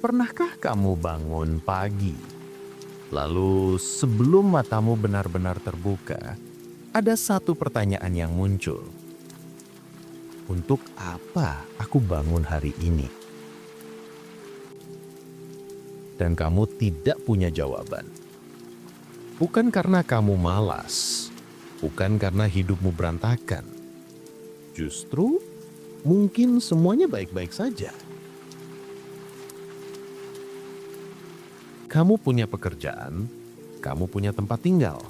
Pernahkah kamu bangun pagi, lalu sebelum matamu benar-benar terbuka, ada satu pertanyaan yang muncul. Untuk apa aku bangun hari ini? Dan kamu tidak punya jawaban. Bukan karena kamu malas, bukan karena hidupmu berantakan. Justru mungkin semuanya baik-baik saja. Kamu punya pekerjaan, kamu punya tempat tinggal,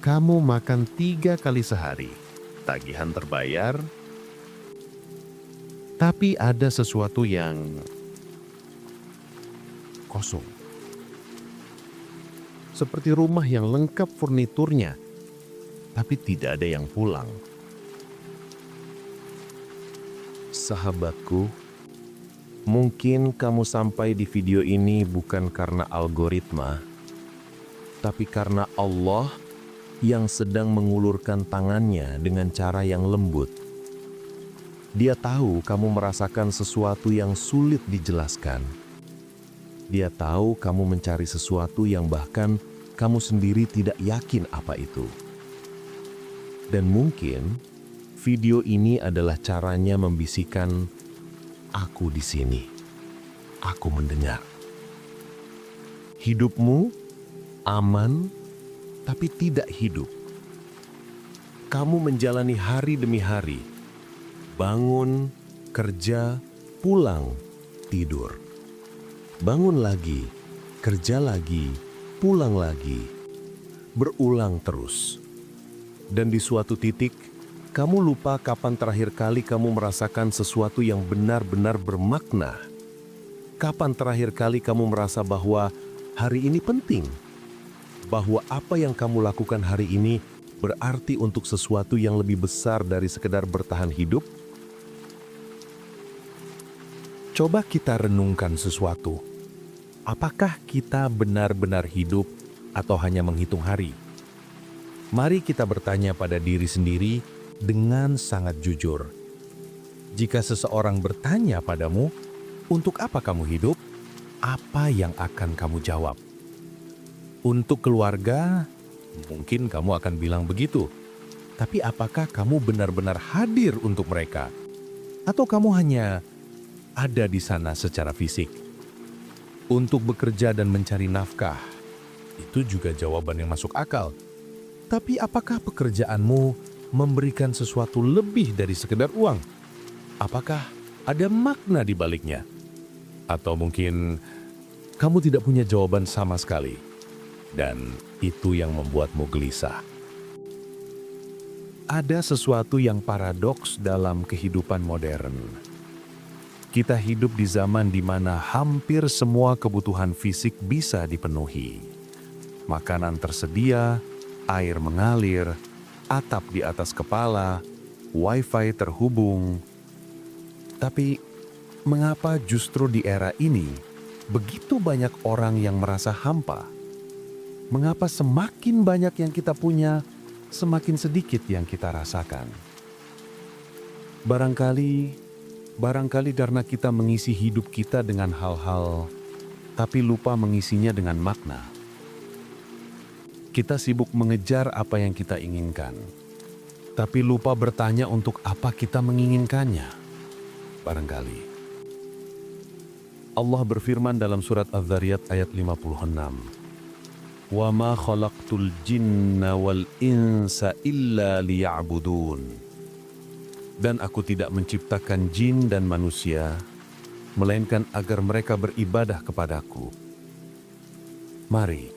kamu makan 3 kali sehari, tagihan terbayar, tapi ada sesuatu yang kosong. Seperti rumah yang lengkap furniturnya, tapi tidak ada yang pulang. Sahabatku, mungkin kamu sampai di video ini bukan karena algoritma, tapi karena Allah yang sedang mengulurkan tangannya dengan cara yang lembut. Dia tahu kamu merasakan sesuatu yang sulit dijelaskan. Dia tahu kamu mencari sesuatu yang bahkan kamu sendiri tidak yakin apa itu. Dan mungkin video ini adalah caranya membisikkan, "Aku di sini, aku mendengar." Hidupmu aman, tapi tidak hidup. Kamu menjalani hari demi hari, bangun, kerja, pulang, tidur. Bangun lagi, kerja lagi, pulang lagi, berulang terus. Dan di suatu titik, kamu lupa kapan terakhir kali kamu merasakan sesuatu yang benar-benar bermakna. Kapan terakhir kali kamu merasa bahwa hari ini penting? Bahwa apa yang kamu lakukan hari ini berarti untuk sesuatu yang lebih besar dari sekedar bertahan hidup? Coba kita renungkan sesuatu. Apakah kita benar-benar hidup atau hanya menghitung hari? Mari kita bertanya pada diri sendiri dengan sangat jujur. Jika seseorang bertanya padamu, "Untuk apa kamu hidup?" Apa yang akan kamu jawab? Untuk keluarga, mungkin kamu akan bilang begitu. Tapi apakah kamu benar-benar hadir untuk mereka? Atau kamu hanya ada di sana secara fisik? Untuk bekerja dan mencari nafkah, itu juga jawaban yang masuk akal. Tapi apakah pekerjaanmu memberikan sesuatu lebih dari sekedar uang? Apakah ada makna di baliknya? Atau mungkin kamu tidak punya jawaban sama sekali, dan itu yang membuatmu gelisah. Ada sesuatu yang paradoks dalam kehidupan modern. Kita hidup di zaman di mana hampir semua kebutuhan fisik bisa dipenuhi. Makanan tersedia, air mengalir, atap di atas kepala, wifi terhubung. Tapi mengapa justru di era ini begitu banyak orang yang merasa hampa? Mengapa semakin banyak yang kita punya, semakin sedikit yang kita rasakan? Barangkali karena kita mengisi hidup kita dengan hal-hal, tapi lupa mengisinya dengan makna. Kita sibuk mengejar apa yang kita inginkan, tapi lupa bertanya untuk apa kita menginginkannya. Barangkali. Allah berfirman dalam surat Az-Zariyat ayat 56. "Wa ma khalaqtul jinna wal insa illa liya'budun." Dan aku tidak menciptakan jin dan manusia, melainkan agar mereka beribadah kepadaku. Mari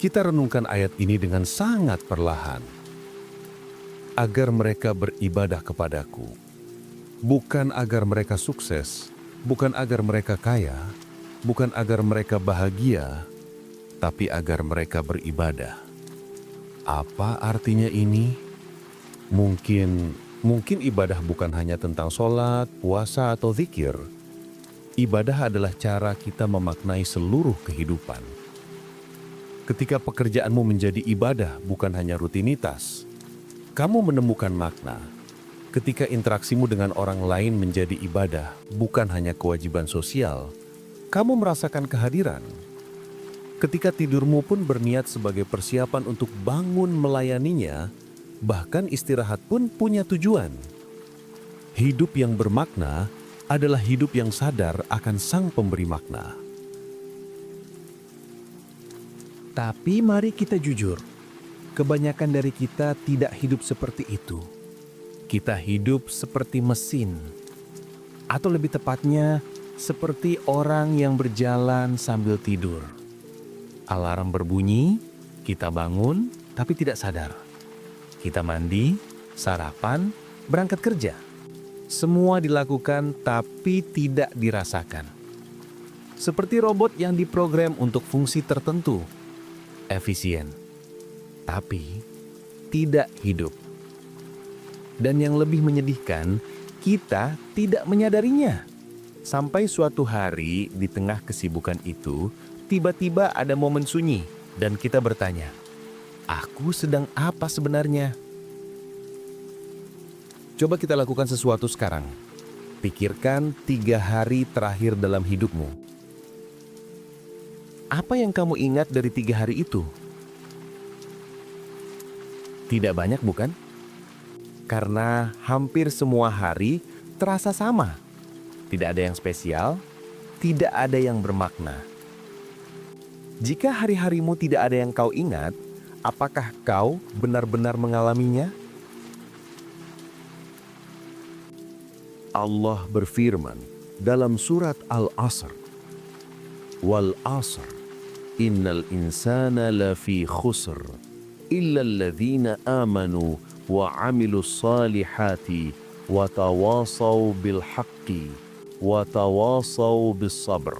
kita renungkan ayat ini dengan sangat perlahan. Agar mereka beribadah kepadaku. Bukan agar mereka sukses, bukan agar mereka kaya, bukan agar mereka bahagia, tapi agar mereka beribadah. Apa artinya ini? Mungkin ibadah bukan hanya tentang sholat, puasa, atau zikir. Ibadah adalah cara kita memaknai seluruh kehidupan. Ketika pekerjaanmu menjadi ibadah bukan hanya rutinitas, kamu menemukan makna. Ketika interaksimu dengan orang lain menjadi ibadah bukan hanya kewajiban sosial, kamu merasakan kehadiran. Ketika tidurmu pun berniat sebagai persiapan untuk bangun melayaninya, bahkan istirahat pun punya tujuan. Hidup yang bermakna adalah hidup yang sadar akan Sang Pemberi makna. Tapi mari kita jujur, kebanyakan dari kita tidak hidup seperti itu. Kita hidup seperti mesin, atau lebih tepatnya, seperti orang yang berjalan sambil tidur. Alarm berbunyi, kita bangun tapi tidak sadar. Kita mandi, sarapan, berangkat kerja. Semua dilakukan tapi tidak dirasakan. Seperti robot yang diprogram untuk fungsi tertentu, efisien, tapi tidak hidup. Dan yang lebih menyedihkan, kita tidak menyadarinya. Sampai suatu hari di tengah kesibukan itu, tiba-tiba ada momen sunyi dan kita bertanya, aku sedang apa sebenarnya? Coba kita lakukan sesuatu sekarang. Pikirkan 3 hari terakhir dalam hidupmu. Apa yang kamu ingat dari 3 hari itu? Tidak banyak, bukan? Karena hampir semua hari terasa sama. Tidak ada yang spesial, tidak ada yang bermakna. Jika hari-harimu tidak ada yang kau ingat, apakah kau benar-benar mengalaminya? Allah berfirman dalam surat Al-Asr, Wal asr, innal insana lafi khusr, illa alladhina amanu wa amilus salihati wa tawasaw bil haqqi wa tawasaw bis sabr.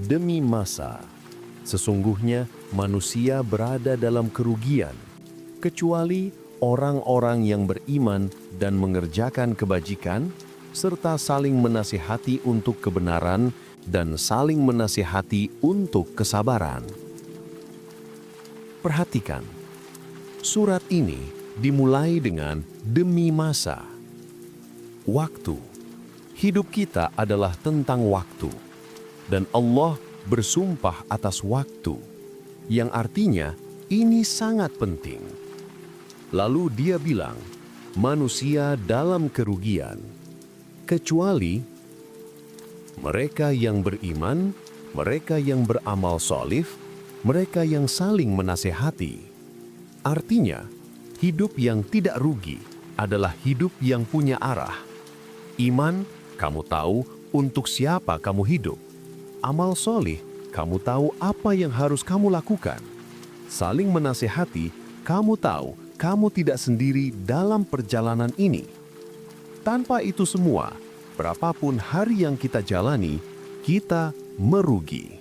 Demi masa, sesungguhnya manusia berada dalam kerugian, kecuali orang-orang yang beriman dan mengerjakan kebajikan, serta saling menasihati untuk kebenaran dan saling menasihati untuk kesabaran. Perhatikan, surat ini dimulai dengan demi masa. Waktu. Hidup kita adalah tentang waktu. Dan Allah bersumpah atas waktu, yang artinya ini sangat penting. Lalu dia bilang, manusia dalam kerugian, kecuali mereka yang beriman, mereka yang beramal solih, mereka yang saling menasehati. Artinya, hidup yang tidak rugi adalah hidup yang punya arah. Iman, kamu tahu untuk siapa kamu hidup. Amal solih, kamu tahu apa yang harus kamu lakukan. Saling menasehati, kamu tahu kamu tidak sendiri dalam perjalanan ini. Tanpa itu semua, berapapun hari yang kita jalani, kita merugi.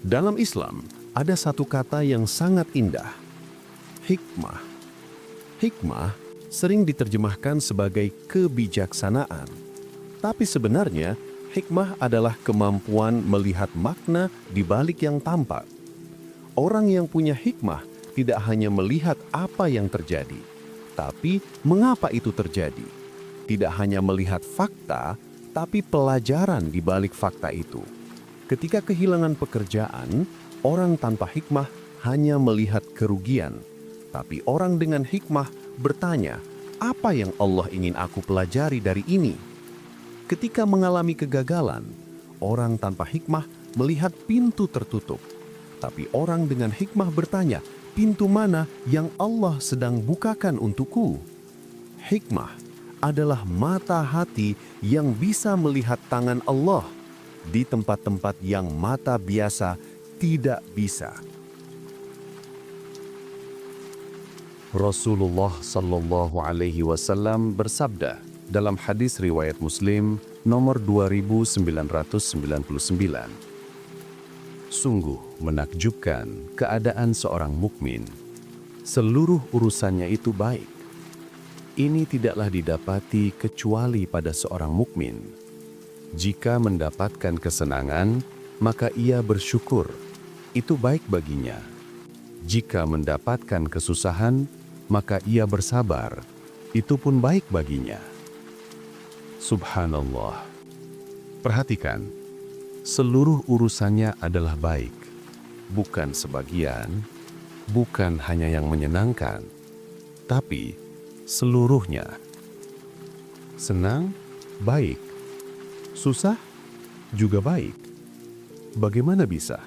Dalam Islam, ada satu kata yang sangat indah, hikmah. Hikmah sering diterjemahkan sebagai kebijaksanaan. Tapi sebenarnya, hikmah adalah kemampuan melihat makna di balik yang tampak. Orang yang punya hikmah tidak hanya melihat apa yang terjadi, tapi mengapa itu terjadi. Tidak hanya melihat fakta, tapi pelajaran di balik fakta itu. Ketika kehilangan pekerjaan, orang tanpa hikmah hanya melihat kerugian. Tapi orang dengan hikmah bertanya, apa yang Allah ingin aku pelajari dari ini? Ketika mengalami kegagalan, orang tanpa hikmah melihat pintu tertutup. Tapi orang dengan hikmah bertanya, pintu mana yang Allah sedang bukakan untukku? Hikmah adalah mata hati yang bisa melihat tangan Allah di tempat-tempat yang mata biasa tidak bisa. Rasulullah Shallallahu Alaihi Wasallam bersabda dalam hadis riwayat Muslim nomor 2999. Sungguh menakjubkan keadaan seorang mukmin. Seluruh urusannya itu baik. Ini tidaklah didapati kecuali pada seorang mukmin. Jika mendapatkan kesenangan, maka ia bersyukur. Itu baik baginya. Jika mendapatkan kesusahan, maka ia bersabar. Itu pun baik baginya. Subhanallah. Perhatikan. Seluruh urusannya adalah baik, bukan sebagian, bukan hanya yang menyenangkan, tapi seluruhnya. Senang, baik. Susah, juga baik. Bagaimana bisa?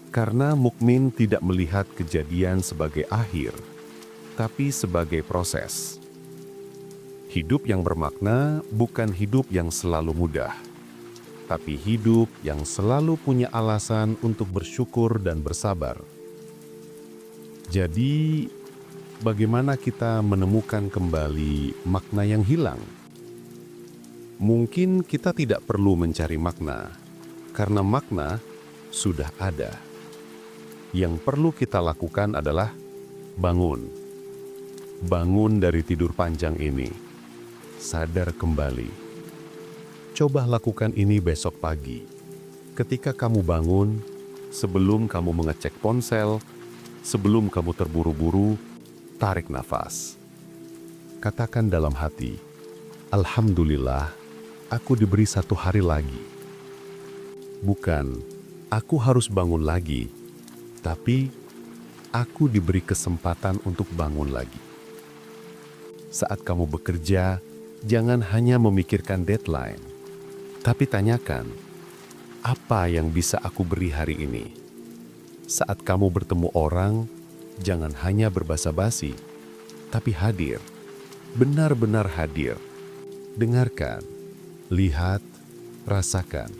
Karena mukmin tidak melihat kejadian sebagai akhir, tapi sebagai proses. Hidup yang bermakna bukan hidup yang selalu mudah, tapi hidup yang selalu punya alasan untuk bersyukur dan bersabar. Jadi, bagaimana kita menemukan kembali makna yang hilang? Mungkin kita tidak perlu mencari makna, karena makna sudah ada. Yang perlu kita lakukan adalah bangun. Bangun dari tidur panjang ini. Sadar kembali. Coba lakukan ini besok pagi. Ketika kamu bangun, sebelum kamu mengecek ponsel, sebelum kamu terburu-buru, tarik nafas. Katakan dalam hati, Alhamdulillah, aku diberi 1 hari lagi. Bukan, aku harus bangun lagi, tapi aku diberi kesempatan untuk bangun lagi. Saat kamu bekerja, jangan hanya memikirkan deadline, tapi tanyakan, apa yang bisa aku beri hari ini? Saat kamu bertemu orang, jangan hanya berbasa-basi, tapi hadir, benar-benar hadir. Dengarkan, lihat, rasakan.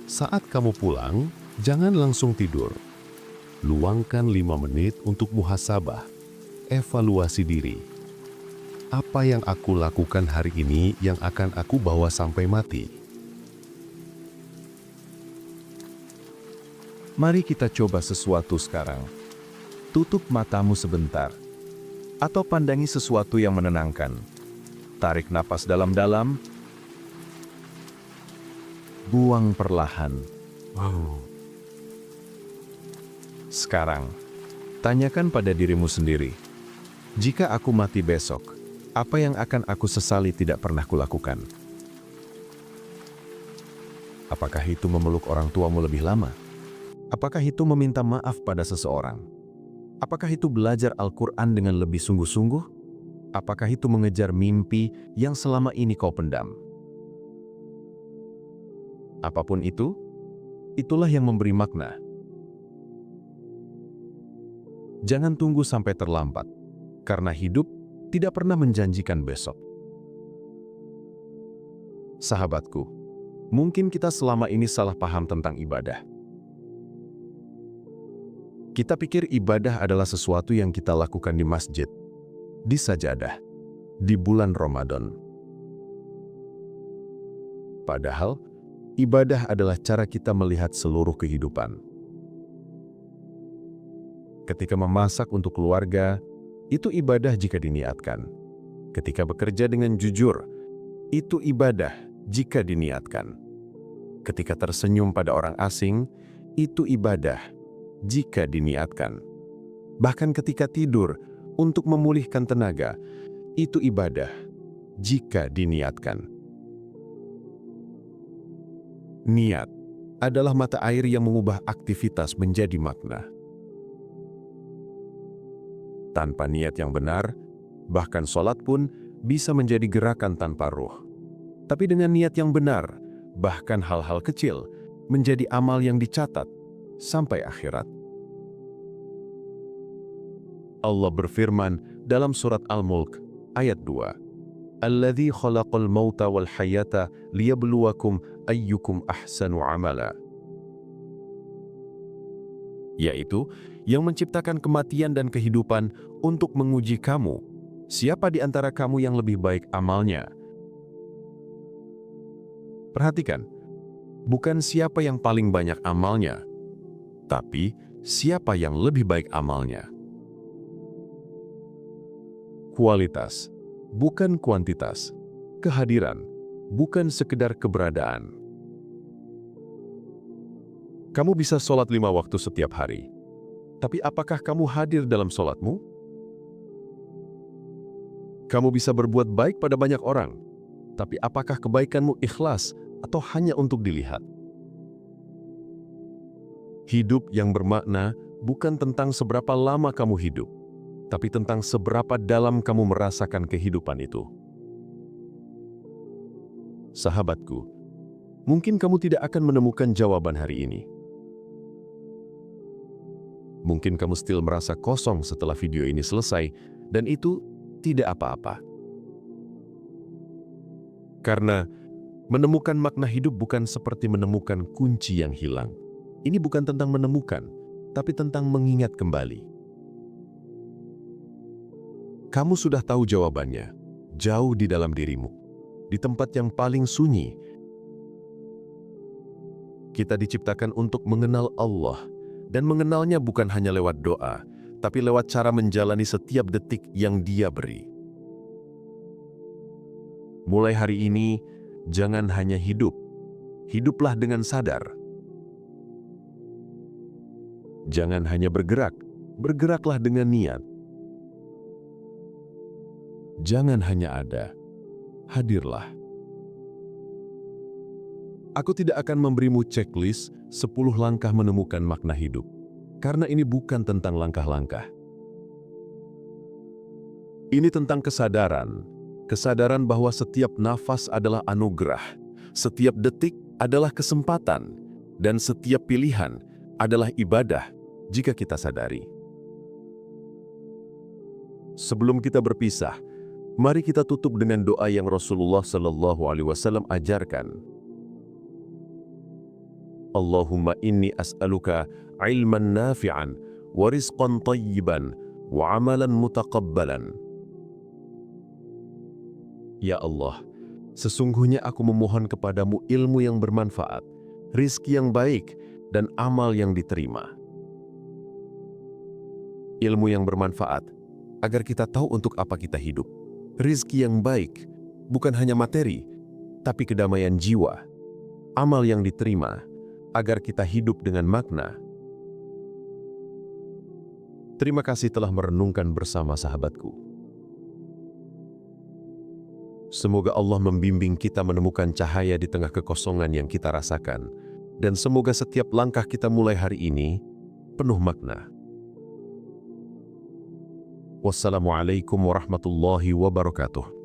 Saat kamu pulang, jangan langsung tidur. Luangkan 5 menit untuk muhasabah, evaluasi diri. Apa yang aku lakukan hari ini yang akan aku bawa sampai mati? Mari kita coba sesuatu sekarang. Tutup matamu sebentar. Atau pandangi sesuatu yang menenangkan. Tarik napas dalam-dalam. Buang perlahan. Sekarang, tanyakan pada dirimu sendiri. Jika aku mati besok, apa yang akan aku sesali tidak pernah kulakukan? Apakah itu memeluk orang tuamu lebih lama? Apakah itu meminta maaf pada seseorang? Apakah itu belajar Al-Quran dengan lebih sungguh-sungguh? Apakah itu mengejar mimpi yang selama ini kau pendam? Apapun itu, itulah yang memberi makna. Jangan tunggu sampai terlambat, karena hidup tidak pernah menjanjikan besok. Sahabatku, mungkin kita selama ini salah paham tentang ibadah. Kita pikir ibadah adalah sesuatu yang kita lakukan di masjid, di sajadah, di bulan Ramadan. Padahal, ibadah adalah cara kita melihat seluruh kehidupan. Ketika memasak untuk keluarga, itu ibadah jika diniatkan. Ketika bekerja dengan jujur, itu ibadah jika diniatkan. Ketika tersenyum pada orang asing, itu ibadah jika diniatkan. Bahkan ketika tidur untuk memulihkan tenaga, itu ibadah jika diniatkan. Niat adalah mata air yang mengubah aktivitas menjadi makna. Tanpa niat yang benar, bahkan sholat pun bisa menjadi gerakan tanpa ruh. Tapi dengan niat yang benar, bahkan hal-hal kecil menjadi amal yang dicatat sampai akhirat. Allah berfirman dalam surat Al-Mulk ayat 2. Alladzi khalaqal mauta wal hayata liyabluwakum ayyukum ahsanu amala. Yaitu yang menciptakan kematian dan kehidupan untuk menguji kamu, siapa di antara kamu yang lebih baik amalnya. Perhatikan, bukan siapa yang paling banyak amalnya, tapi siapa yang lebih baik amalnya. Kualitas, bukan kuantitas. Kehadiran, bukan sekedar keberadaan. Kamu bisa sholat 5 waktu setiap hari. Tapi apakah kamu hadir dalam sholatmu? Kamu bisa berbuat baik pada banyak orang. Tapi apakah kebaikanmu ikhlas atau hanya untuk dilihat? Hidup yang bermakna bukan tentang seberapa lama kamu hidup, tapi tentang seberapa dalam kamu merasakan kehidupan itu. Sahabatku, mungkin kamu tidak akan menemukan jawaban hari ini. Mungkin kamu still merasa kosong setelah video ini selesai, dan itu tidak apa-apa. Karena menemukan makna hidup bukan seperti menemukan kunci yang hilang. Ini bukan tentang menemukan, tapi tentang mengingat kembali. Kamu sudah tahu jawabannya, jauh di dalam dirimu, di tempat yang paling sunyi. Kita diciptakan untuk mengenal Allah, dan mengenalnya bukan hanya lewat doa, tapi lewat cara menjalani setiap detik yang Dia beri. Mulai hari ini, jangan hanya hidup, hiduplah dengan sadar. Jangan hanya bergerak, bergeraklah dengan niat. Jangan hanya ada, hadirlah. Aku tidak akan memberimu checklist 10 langkah menemukan makna hidup, karena ini bukan tentang langkah-langkah. Ini tentang kesadaran bahwa setiap nafas adalah anugerah, setiap detik adalah kesempatan, dan setiap pilihan adalah ibadah jika kita sadari. Sebelum kita berpisah, mari kita tutup dengan doa yang Rasulullah SAW ajarkan. Allahumma inni as'aluka ilman nafi'an wa rizqan tayyiban wa amalan mutaqabbalan. Ya Allah, sesungguhnya aku memohon kepadamu ilmu yang bermanfaat, rizki yang baik, dan amal yang diterima. Ilmu yang bermanfaat, agar kita tahu untuk apa kita hidup. Rizki yang baik, bukan hanya materi, tapi kedamaian jiwa. Amal yang diterima, agar kita hidup dengan makna. Terima kasih telah merenungkan bersama sahabatku. Semoga Allah membimbing kita menemukan cahaya di tengah kekosongan yang kita rasakan, dan semoga setiap langkah kita mulai hari ini penuh makna. Wassalamualaikum warahmatullahi wabarakatuh.